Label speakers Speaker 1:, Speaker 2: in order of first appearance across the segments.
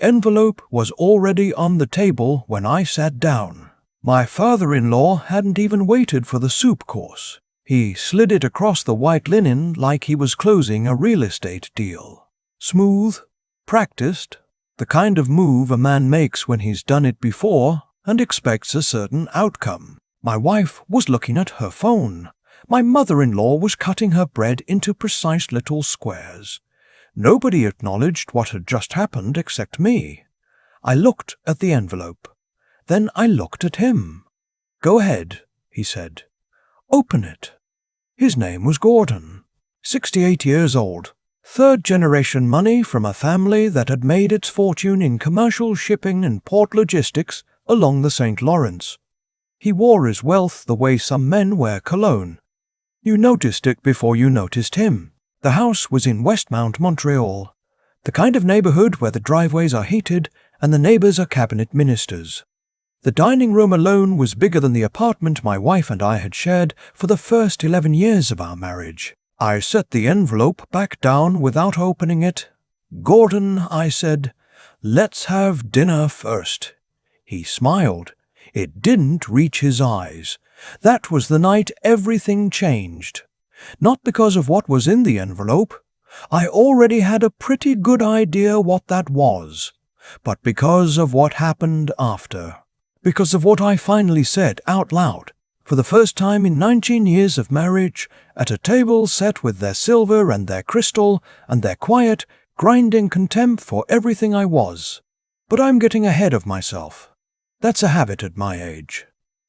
Speaker 1: envelope was already on the table when I sat down. My father-in-law hadn't even waited for the soup course. He slid it across the white linen like he was closing a real estate deal. Smooth, practiced, the kind of move a man makes when he's done it before and expects a certain outcome. My wife was looking at her phone. My mother-in-law was cutting her bread into precise little squares. Nobody acknowledged what had just happened except me. I looked at the envelope. Then I looked at him. "Go ahead," he said. "Open it." His name was Gordon. 68 years old. Third-generation money from a family that had made its fortune in commercial shipping and port logistics along the St. Lawrence. He wore his wealth the way some men wear cologne. You noticed it before you noticed him. The house was in Westmount, Montreal, the kind of neighborhood where the driveways are heated and the neighbors are cabinet ministers. The dining room alone was bigger than the apartment my wife and I had shared for the first 11 years of our marriage. I set the envelope back down without opening it. "Gordon," I said, "let's have dinner first." He smiled. It didn't reach his eyes. That was the night everything changed. Not because of what was in the envelope. I already had a pretty good idea what that was. But because of what happened after. Because of what I finally said out loud, for the first time in 19 years of marriage, at a table set with their silver and their crystal and their quiet, grinding contempt for everything I was. But I'm getting ahead of myself. That's a habit at my age.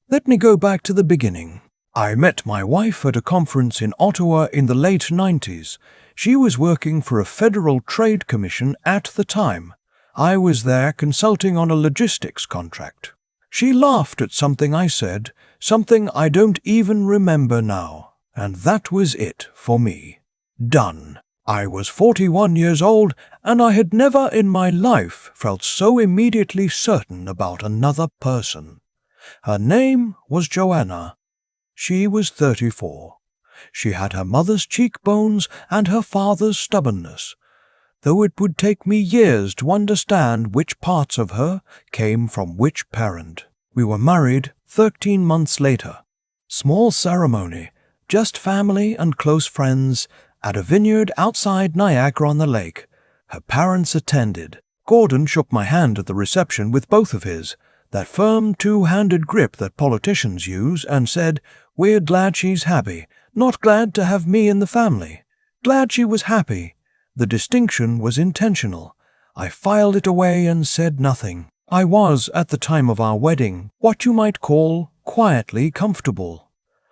Speaker 1: Let me go back to the beginning. I met my wife at a conference in Ottawa in the late 90s. She was working for a federal trade commission at the time. I was there consulting on a logistics contract. She laughed at something I said, something I don't even remember now. And that was it for me. Done. I was 41 years old, and I had never in my life felt so immediately certain about another person. Her name was Joanna. She was 34. She had her mother's cheekbones and her father's stubbornness, though it would take me years to understand which parts of her came from which parent. We were married 13 months later. Small ceremony, just family and close friends, at a vineyard outside Niagara-on-the-Lake. Her parents attended. Gordon shook my hand at the reception with both of his, that firm two-handed grip that politicians use, and said, "We're glad she's happy, not glad to have me in the family. Glad she was happy." The distinction was intentional. I filed it away and said nothing. I was, at the time of our wedding, what you might call quietly comfortable.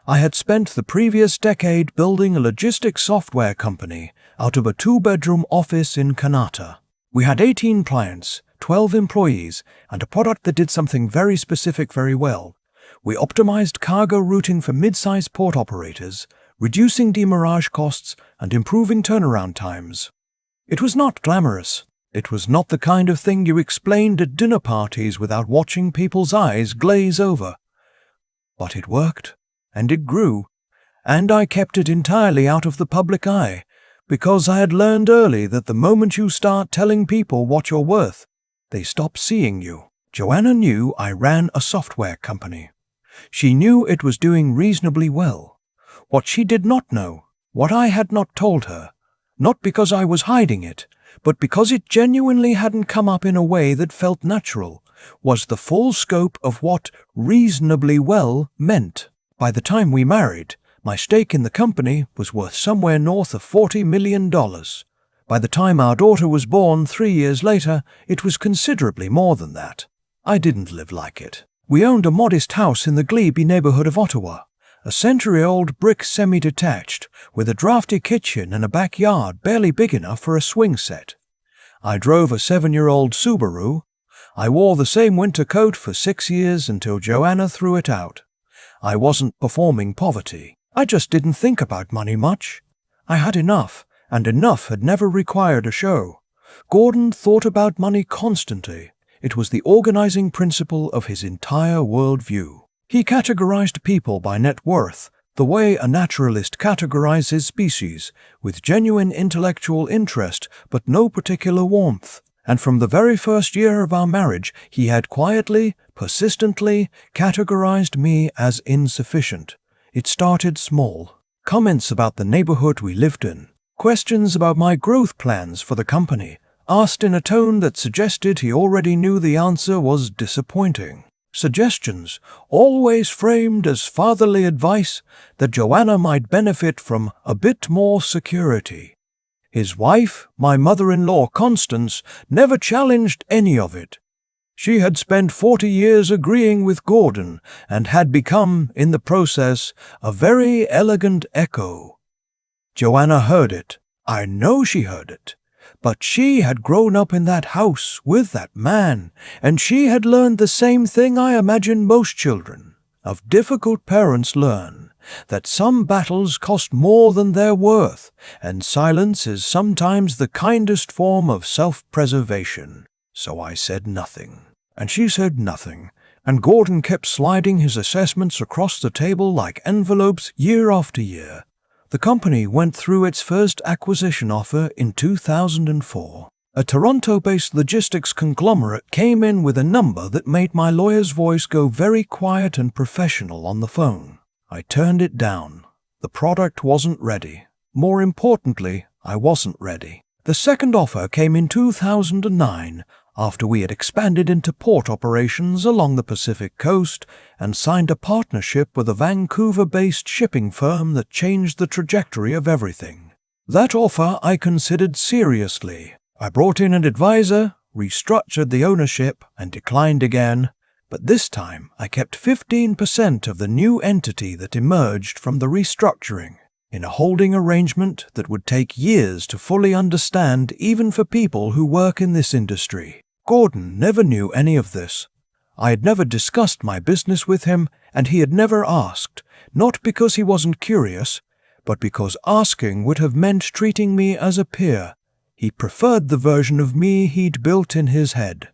Speaker 1: I had spent the previous decade building a logistics software company out of a 2-bedroom office in Kanata. We had 18 clients, 12 employees, and a product that did something very specific very well. We optimized cargo routing for mid-sized port operators, reducing demurrage costs and improving turnaround times. It was not glamorous. It was not the kind of thing you explained at dinner parties without watching people's eyes glaze over. But it worked, and it grew, and I kept it entirely out of the public eye, because I had learned early that the moment you start telling people what you're worth, they stop seeing you. Joanna knew I ran a software company. She knew it was doing reasonably well. What she did not know, what I had not told her, not because I was hiding it, but because it genuinely hadn't come up in a way that felt natural, was the full scope of what reasonably well meant. By the time we married, my stake in the company was worth somewhere north of $40 million. By the time our daughter was born 3 years later, it was considerably more than that. I didn't live like it. We owned a modest house in the Glebe neighborhood of Ottawa, a century-old brick semi-detached with a drafty kitchen and a backyard barely big enough for a swing set. I drove a 7-year-old Subaru. I wore the same winter coat for 6 years until Joanna threw it out. I wasn't performing poverty. I just didn't think about money much. I had enough, and enough had never required a show. Gordon thought about money constantly. It was the organizing principle of his entire worldview. He categorized people by net worth, the way a naturalist categorizes species, with genuine intellectual interest but no particular warmth. And from the very first year of our marriage, he had quietly, persistently categorized me as insufficient. It started small. Comments about the neighborhood we lived in, questions about my growth plans for the company, asked in a tone that suggested he already knew the answer was disappointing. Suggestions, always framed as fatherly advice that Joanna might benefit from a bit more security. His wife, my mother-in-law Constance, never challenged any of it. She had spent 40 years agreeing with Gordon and had become, in the process, a very elegant echo. Joanna heard it. I know she heard it. But she had grown up in that house with that man, and she had learned the same thing I imagine most children of difficult parents learn, that some battles cost more than they're worth, and silence is sometimes the kindest form of self-preservation. So I said nothing, and she said nothing, and Gordon kept sliding his assessments across the table like envelopes year after year. The company went through its first acquisition offer in 2004. A Toronto-based logistics conglomerate came in with a number that made my lawyer's voice go very quiet and professional on the phone. I turned it down. The product wasn't ready. More importantly, I wasn't ready. The second offer came in 2009, after we had expanded into port operations along the Pacific coast and signed a partnership with a Vancouver-based shipping firm that changed the trajectory of everything. That offer I considered seriously. I brought in an advisor, restructured the ownership, and declined again. But this time I kept 15% of the new entity that emerged from the restructuring, in a holding arrangement that would take years to fully understand even for people who work in this industry. Gordon never knew any of this. I had never discussed my business with him, and he had never asked, not because he wasn't curious, but because asking would have meant treating me as a peer. He preferred the version of me he'd built in his head.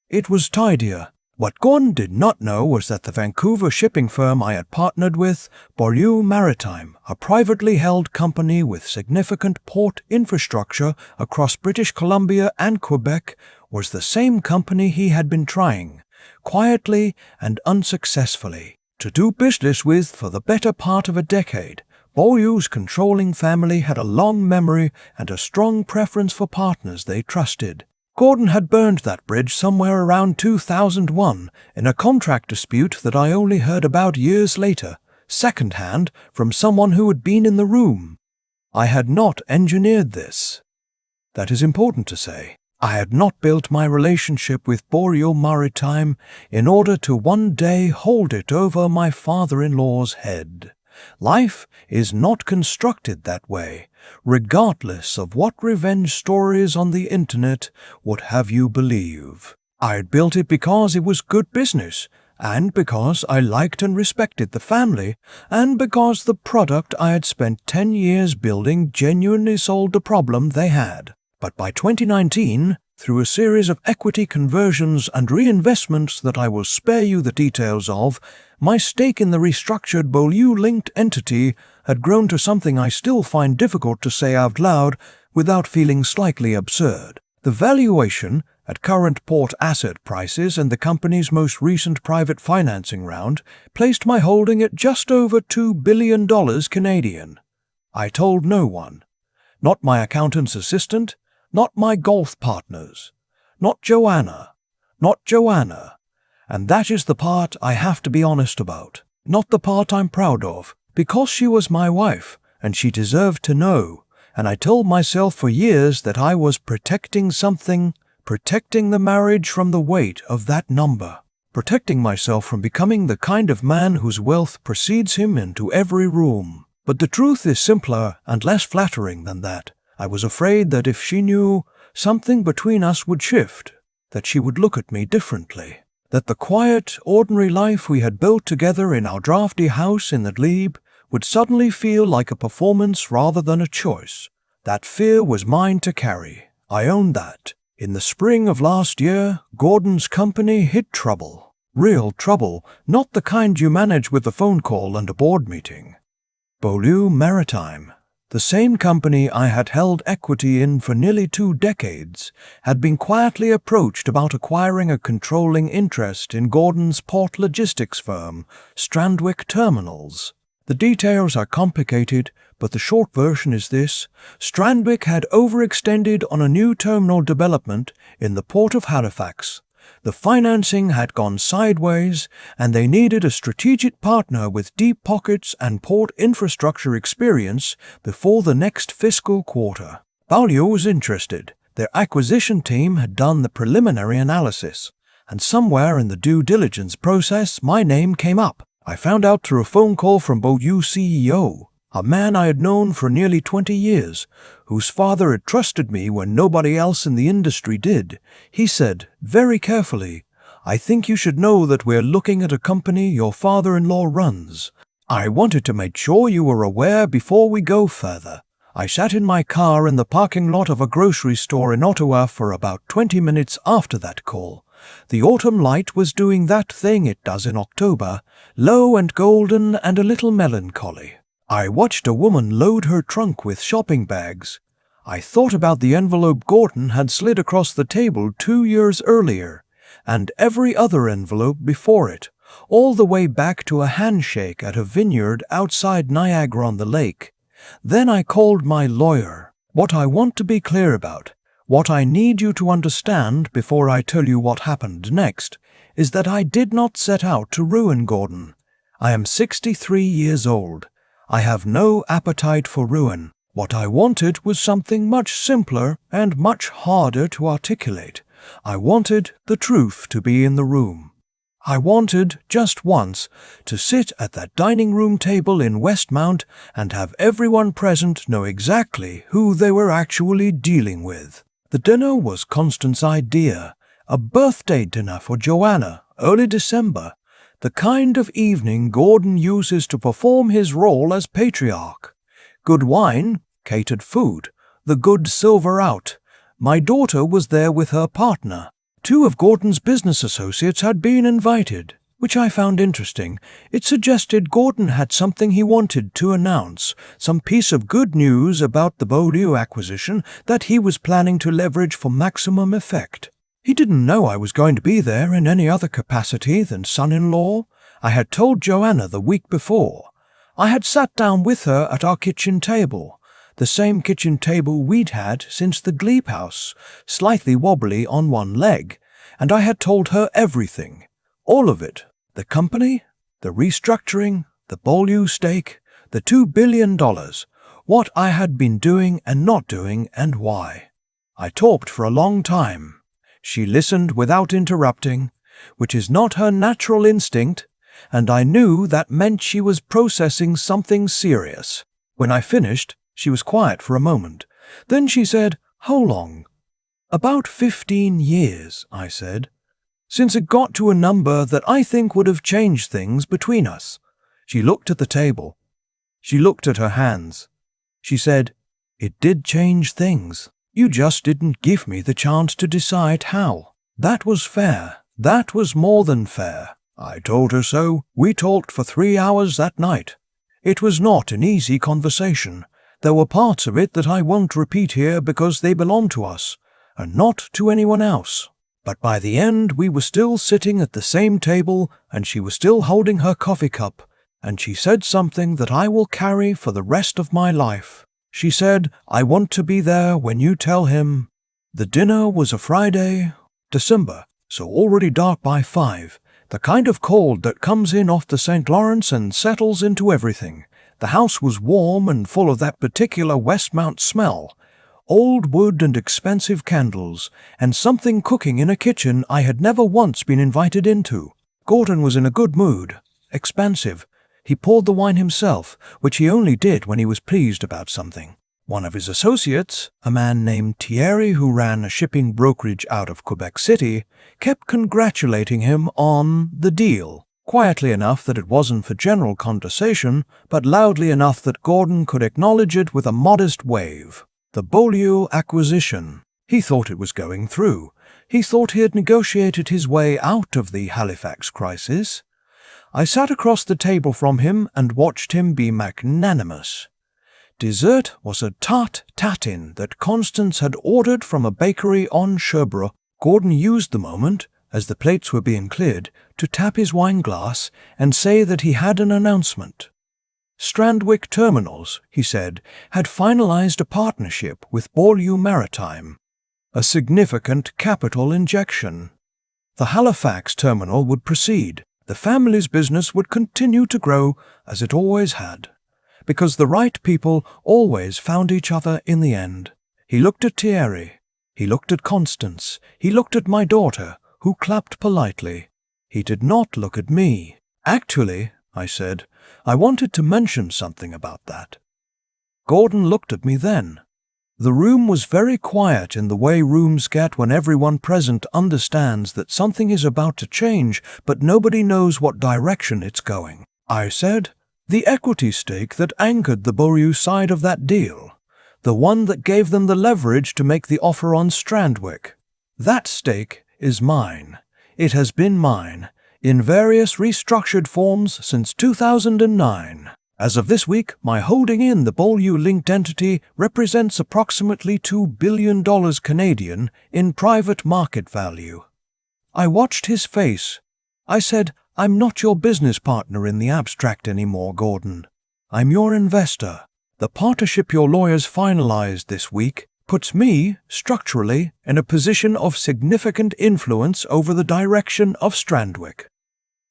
Speaker 1: It was tidier. What Gordon did not know was that the Vancouver shipping firm I had partnered with, Beaulieu Maritime, a privately held company with significant port infrastructure across British Columbia and Quebec, was the same company he had been trying, quietly and unsuccessfully, to do business with for the better part of a decade. Beaulieu's controlling family had a long memory and a strong preference for partners they trusted. Gordon had burned that bridge somewhere around 2001 in a contract dispute that I only heard about years later, second-hand, from someone who had been in the room. I had not engineered this. That is important to say. I had not built my relationship with Beaulieu Maritime in order to one day hold it over my father-in-law's head. Life is not constructed that way, regardless of what revenge stories on the internet would have you believe. I had built it because it was good business, and because I liked and respected the family, and because the product I had spent 10 years building genuinely solved a problem they had. But by 2019, through a series of equity conversions and reinvestments that I will spare you the details of, my stake in the restructured Beaulieu-linked entity had grown to something I still find difficult to say out loud without feeling slightly absurd. The valuation, at current port asset prices and the company's most recent private financing round, placed my holding at just over $2 billion Canadian. I told no one. Not my accountant's assistant, not my golf partners, not Joanna. And that is the part I have to be honest about. Not the part I'm proud of, because she was my wife, and she deserved to know, and I told myself for years that I was protecting something, protecting the marriage from the weight of that number, protecting myself from becoming the kind of man whose wealth precedes him into every room. But the truth is simpler and less flattering than that. I was afraid that if she knew, something between us would shift, that she would look at me differently, that the quiet, ordinary life we had built together in our drafty house in the Glebe would suddenly feel like a performance rather than a choice. That fear was mine to carry. I owned that. In the spring of last year, Gordon's company hit trouble. Real trouble, not the kind you manage with a phone call and a board meeting. Beaulieu Maritime. The same company I had held equity in for nearly 2 decades had been quietly approached about acquiring a controlling interest in Gordon's port logistics firm, Strandwick Terminals. The details are complicated, but the short version is this: Strandwick had overextended on a new terminal development in the port of Halifax. The financing had gone sideways, and they needed a strategic partner with deep pockets and port infrastructure experience before the next fiscal quarter. Value was interested. Their acquisition team had done the preliminary analysis, and somewhere in the due diligence process my name came up. I found out through a phone call from Beaulieu CEO, a man I had known for nearly 20 years, whose father had trusted me when nobody else in the industry did. He said, very carefully, "I think you should know that we're looking at a company your father-in-law runs. I wanted to make sure you were aware before we go further." I sat in my car in the parking lot of a grocery store in Ottawa for about 20 minutes after that call. The autumn light was doing that thing it does in October, low and golden and a little melancholy. I watched a woman load her trunk with shopping bags. I thought about the envelope Gordon had slid across the table 2 years earlier, and every other envelope before it, all the way back to a handshake at a vineyard outside Niagara-on-the-Lake. Then I called my lawyer. What I want to be clear about, what I need you to understand before I tell you what happened next, is that I did not set out to ruin Gordon. I am 63 years old. I have no appetite for ruin. What I wanted was something much simpler and much harder to articulate. I wanted the truth to be in the room. I wanted, just once, to sit at that dining room table in Westmount and have everyone present know exactly who they were actually dealing with. The dinner was Constance's idea, a birthday dinner for Joanna, early December, the kind of evening Gordon uses to perform his role as patriarch. Good wine, catered food, the good silver out. My daughter was there with her partner. 2 of Gordon's business associates had been invited, which I found interesting. It suggested Gordon had something he wanted to announce, some piece of good news about the Beaulieu acquisition that he was planning to leverage for maximum effect. He didn't know I was going to be there in any other capacity than son-in-law. I had told Joanna the week before. I had sat down with her at our kitchen table, the same kitchen table we'd had since the Glebe house, slightly wobbly on one leg, and I had told her everything. All of it. The company, the restructuring, the Beaulieu stake, the $2 billion, what I had been doing and not doing and why. I talked for a long time. She listened without interrupting, which is not her natural instinct, and I knew that meant she was processing something serious. When I finished, she was quiet for a moment. Then she said, "How long?" "About 15 years, I said, "since it got to a number that I think would have changed things between us." She looked at the table. She looked at her hands. She said, "It did change things. You just didn't give me the chance to decide how." That was fair. That was more than fair. I told her so. We talked for 3 hours that night. It was not an easy conversation. There were parts of it that I won't repeat here because they belong to us, and not to anyone else. But by the end we were still sitting at the same table, and she was still holding her coffee cup, and she said something that I will carry for the rest of my life. She said, "I want to be there when you tell him." The dinner was a Friday, December, so already dark by 5, the kind of cold that comes in off the St. Lawrence and settles into everything. The house was warm and full of that particular Westmount smell, old wood and expensive candles, and something cooking in a kitchen I had never once been invited into. Gordon was in a good mood, expansive. He poured the wine himself, which he only did when he was pleased about something. One of his associates, a man named Thierry who ran a shipping brokerage out of Quebec City, kept congratulating him on the deal, quietly enough that it wasn't for general conversation, but loudly enough that Gordon could acknowledge it with a modest wave. The Beaulieu acquisition. He thought it was going through. He thought he had negotiated his way out of the Halifax crisis. I sat across the table from him and watched him be magnanimous. Dessert was a tart tatin that Constance had ordered from a bakery on Sherbrooke. Gordon used the moment, as the plates were being cleared, to tap his wine glass and say that he had an announcement. Strandwick Terminals, he said, had finalized a partnership with Beaulieu Maritime, a significant capital injection. The Halifax terminal would proceed. The family's business would continue to grow as it always had, because the right people always found each other in the end. He looked at Thierry. He looked at Constance. He looked at my daughter, who clapped politely. He did not look at me. Actually, I said, I wanted to mention something about that. Gordon looked at me then. The room was very quiet in the way rooms get when everyone present understands that something is about to change, but nobody knows what direction it's going. I said, the equity stake that anchored the Beaulieu side of that deal, the one that gave them the leverage to make the offer on Strandwick. That stake is mine. It has been mine, in various restructured forms since 2009. As of this week, my holding in the Beaulieu-linked entity represents approximately $2 billion Canadian in private market value. I watched his face. I said, I'm not your business partner in the abstract anymore, Gordon. I'm your investor. The partnership your lawyers finalized this week puts me, structurally, in a position of significant influence over the direction of Strandwick.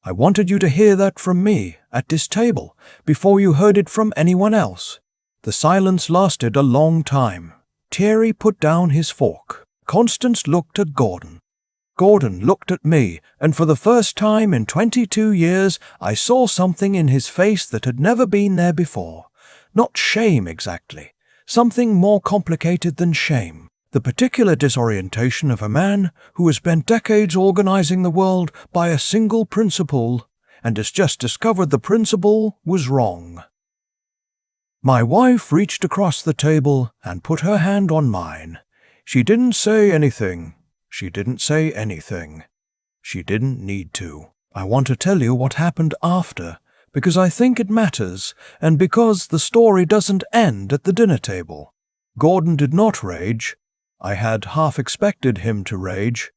Speaker 1: I wanted you to hear that from me, at this table, before you heard it from anyone else. The silence lasted a long time. Thierry put down his fork. Constance looked at Gordon. Gordon looked at me, and for the first time in 22 years, I saw something in his face that had never been there before. Not shame exactly. Something more complicated than shame. The particular disorientation of a man who has spent decades organizing the world by a single principle and has just discovered the principle was wrong. My wife reached across the table and put her hand on mine. She didn't say anything. She didn't say anything. She didn't need to. I want to tell you what happened after, because I think it matters, and because the story doesn't end at the dinner table. Gordon did not rage. I had half expected him to rage.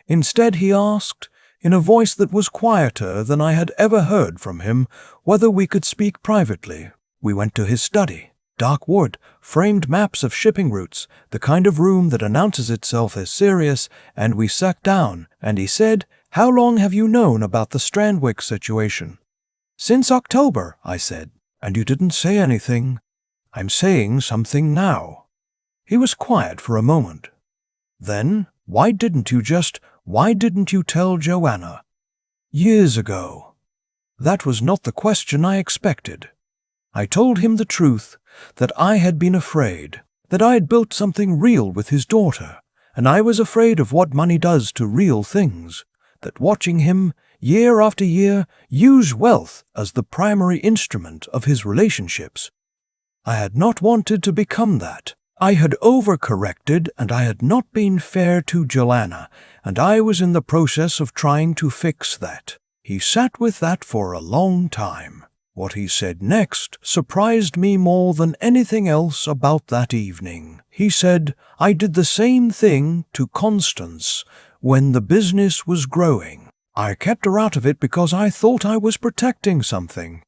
Speaker 1: Instead, he asked, in a voice that was quieter than I had ever heard from him, whether we could speak privately. We went to his study. Dark wood, framed maps of shipping routes, the kind of room that announces itself as serious, and we sat down, and he said, How long have you known about the Strandwick situation? Since October, I said. And you didn't say anything. I'm saying something now. He was quiet for a moment. Then, why didn't you tell Joanna? Years ago. That was not the question I expected. I told him the truth, that I had been afraid, that I had built something real with his daughter, and I was afraid of what money does to real things, that watching him, year after year, use wealth as the primary instrument of his relationships. I had not wanted to become that. I had overcorrected, and I had not been fair to Joanna, and I was in the process of trying to fix that. He sat with that for a long time. What he said next surprised me more than anything else about that evening. He said, I did the same thing to Constance when the business was growing. I kept her out of it because I thought I was protecting something.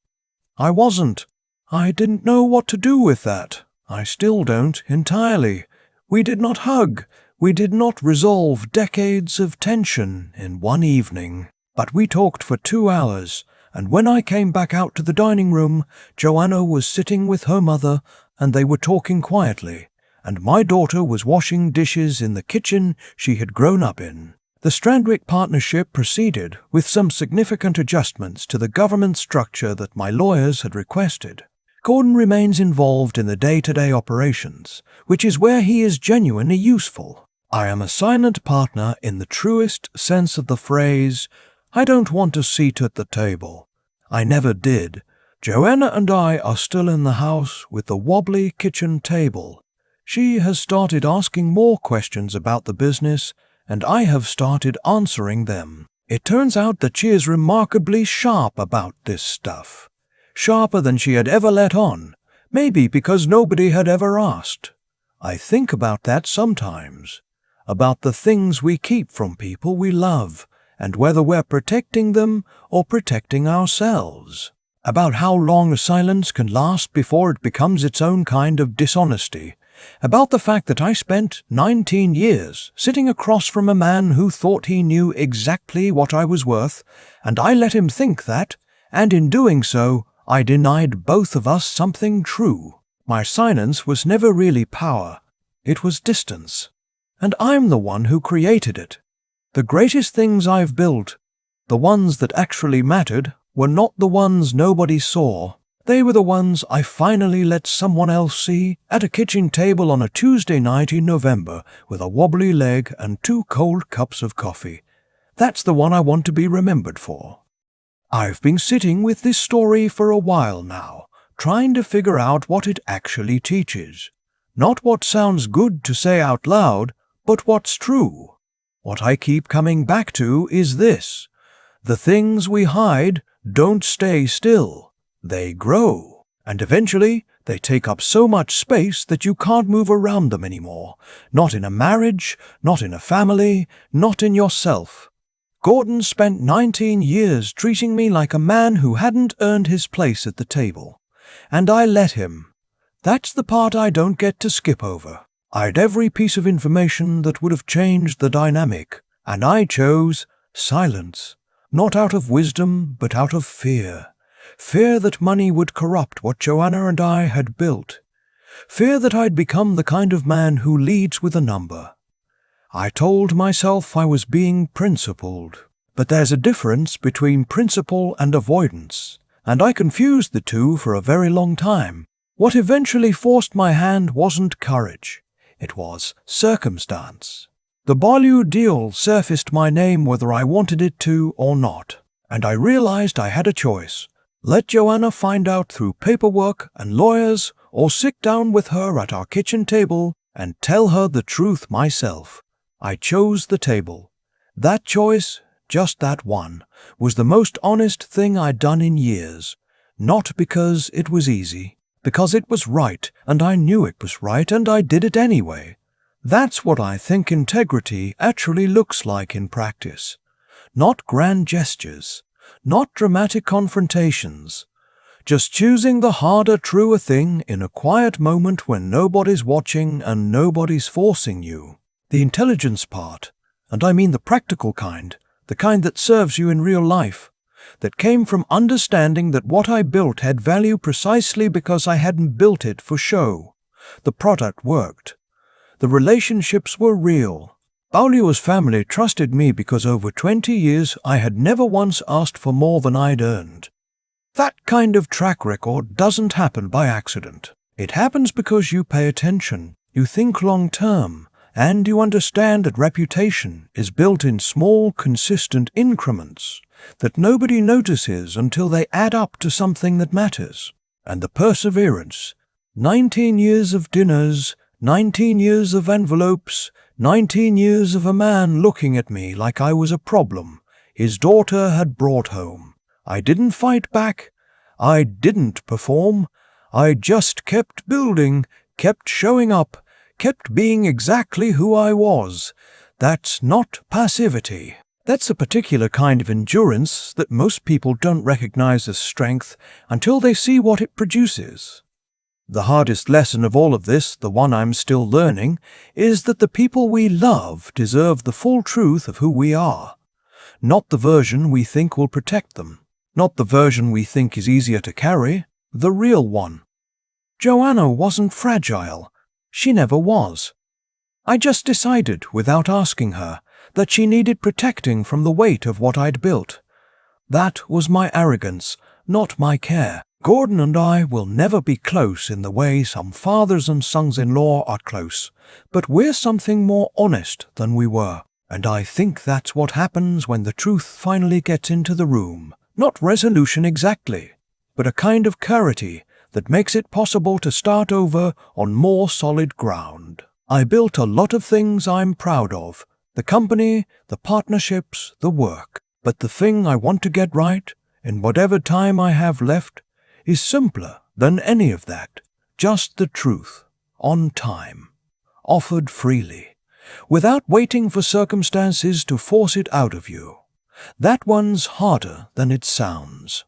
Speaker 1: I wasn't. I didn't know what to do with that. I still don't entirely. We did not hug. We did not resolve decades of tension in one evening. But we talked for 2 hours, and when I came back out to the dining room, Joanna was sitting with her mother, and they were talking quietly, and my daughter was washing dishes in the kitchen she had grown up in. The Strandwick partnership proceeded with some significant adjustments to the government structure that my lawyers had requested. Gordon remains involved in the day-to-day operations, which is where he is genuinely useful. I am a silent partner in the truest sense of the phrase. I don't want a seat at the table. I never did. Joanna and I are still in the house with the wobbly kitchen table. She has started asking more questions about the business, and I have started answering them. It turns out that she is remarkably sharp about this stuff. Sharper than she had ever let on, Maybe because nobody had ever asked. I think about that sometimes, about the things we keep from people we love, and whether we're protecting them or protecting ourselves. About how long a silence can last before it becomes its own kind of dishonesty. About the fact that I spent 19 years sitting across from a man who thought he knew exactly what I was worth, and I let him think that, and in doing so, I denied both of us something true. My silence was never really power. It was distance. And I'm the one who created it. The greatest things I've built, the ones that actually mattered, were not the ones nobody saw. They were the ones I finally let someone else see at a kitchen table on a Tuesday night in November with a wobbly leg and 2 cold cups of coffee. That's the one I want to be remembered for. I've been sitting with this story for a while now, trying to figure out what it actually teaches. Not what sounds good to say out loud, but what's true. What I keep coming back to is this: the things we hide don't stay still. They grow, and eventually they take up so much space that you can't move around them anymore. Not in a marriage, not in a family, not in yourself. Gordon spent 19 years treating me like a man who hadn't earned his place at the table. And I let him. That's the part I don't get to skip over. I'd every piece of information that would have changed the dynamic, and I chose silence. Not out of wisdom, but out of fear. Fear that money would corrupt what Joanna and I had built. Fear that I'd become the kind of man who leads with a number. I told myself I was being principled. But there's a difference between principle and avoidance, and I confused the two for a very long time. What eventually forced my hand wasn't courage. It was circumstance. The Beaulieu deal surfaced my name whether I wanted it to or not, and I realized I had a choice. Let Joanna find out through paperwork and lawyers, or sit down with her at our kitchen table and tell her the truth myself. I chose the table. That choice, just that one, was the most honest thing I'd done in years. Not because it was easy, because it was right, and I knew it was right, and I did it anyway. That's what I think integrity actually looks like in practice. Not grand gestures, not dramatic confrontations. Just choosing the harder, truer thing in a quiet moment when nobody's watching and nobody's forcing you. The intelligence part, and I mean the practical kind, the kind that serves you in real life, that came from understanding that what I built had value precisely because I hadn't built it for show. The product worked. The relationships were real. Beaulieu's family trusted me because over 20 years I had never once asked for more than I'd earned. That kind of track record doesn't happen by accident. It happens because you pay attention, you think long term, and you understand that reputation is built in small, consistent increments that nobody notices until they add up to something that matters. And the perseverance, 19 years of dinners, 19 years of envelopes, 19 years of a man looking at me like I was a problem his daughter had brought home. I didn't fight back. I didn't perform. I just kept building, kept showing up, kept being exactly who I was. That's not passivity. That's a particular kind of endurance that most people don't recognize as strength until they see what it produces. The hardest lesson of all of this, the one I'm still learning, is that the people we love deserve the full truth of who we are. Not the version we think will protect them. Not the version we think is easier to carry. The real one. Joanna wasn't fragile. She never was. I just decided, without asking her, that she needed protecting from the weight of what I'd built. That was my arrogance, not my care. Gordon and I will never be close in the way some fathers and sons-in-law are close, but we're something more honest than we were. And I think that's what happens when the truth finally gets into the room. Not resolution exactly, but a kind of clarity that makes it possible to start over on more solid ground. I built a lot of things I'm proud of. The company, the partnerships, the work. But the thing I want to get right, in whatever time I have left, is simpler than any of that. just the truth, on time, offered freely, without waiting for circumstances to force it out of you. That one's harder than it sounds.